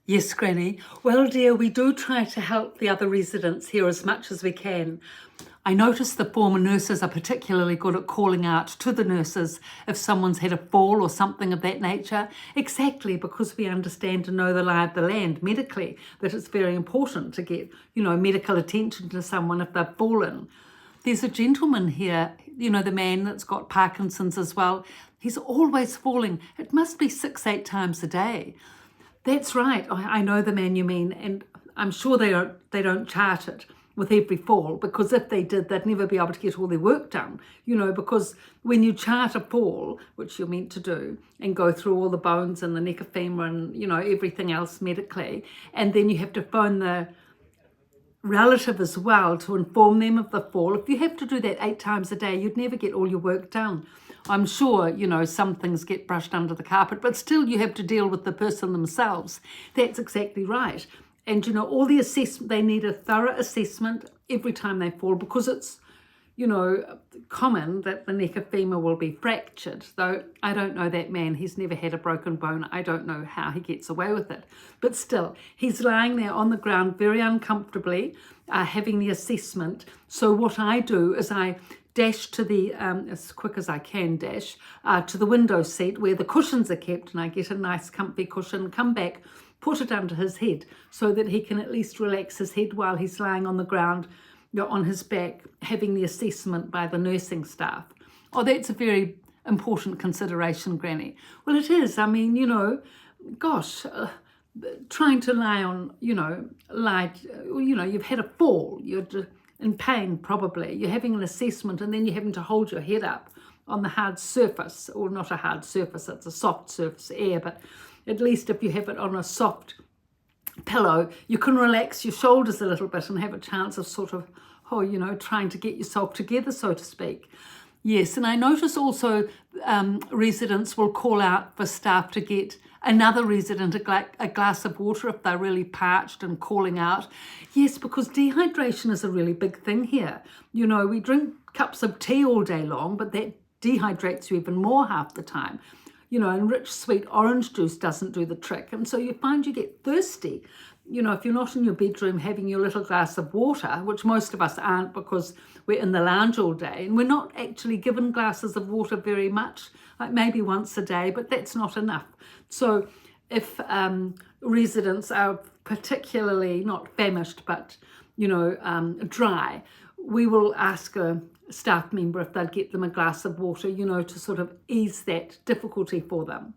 Yes, Granny. Well, dear, we do try to help the other residents here as much as we can. I notice the former nurses are particularly good at calling out to the nurses if someone's had a fall or something of that nature, exactly because we understand and know the lie of the land medically, that it's very important to get, medical attention to someone if they've fallen. There's a gentleman here, the man that's got Parkinson's as well. He's always falling. It must be 6-8 times a day. That's right. I know the man you mean, and I'm sure they don't chart it with every fall, because if they did, they'd never be able to get all their work done, because when you chart a fall, which you're meant to do, and go through all the bones and the neck of femur and, everything else medically, and then you have to phone the relative as well to inform them of the fall. If you have to do that 8 times a day, you'd never get all your work done. I'm sure, some things get brushed under the carpet, but still you have to deal with the person themselves. That's exactly right. And, all the assessment, they need a thorough assessment every time they fall, because it's, common that the neck of femur will be fractured. Though I don't know that man, he's never had a broken bone. I don't know how he gets away with it. But still, he's lying there on the ground very uncomfortably, having the assessment. So what I do is I dash to the, as quick as I can dash, to the window seat where the cushions are kept, and I get a nice comfy cushion, come back, put it under his head so that he can at least relax his head while he's lying on the ground, on his back, having the assessment by the nursing staff. Oh, that's a very important consideration, Granny. Well, it is. I mean, gosh, trying to lie on, you've had a fall, you're in pain probably, you're having an assessment, and then you're having to hold your head up on the hard surface, or not a hard surface, it's a soft surface, air, but at least if you have it on a soft pillow, you can relax your shoulders a little bit and have a chance of sort of, trying to get yourself together, so to speak. Yes, and I notice also residents will call out for staff to get another resident a glass of water if they're really parched and calling out. Yes, because dehydration is a really big thing here. We drink cups of tea all day long, but that dehydrates you even more half the time. And rich, sweet orange juice doesn't do the trick. And so you find you get thirsty. If you're not in your bedroom having your little glass of water, which most of us aren't because we're in the lounge all day, and we're not actually given glasses of water very much, like maybe once a day, but that's not enough. So if residents are particularly not famished, but, dry, we will ask a staff member if they'd get them a glass of water, to sort of ease that difficulty for them.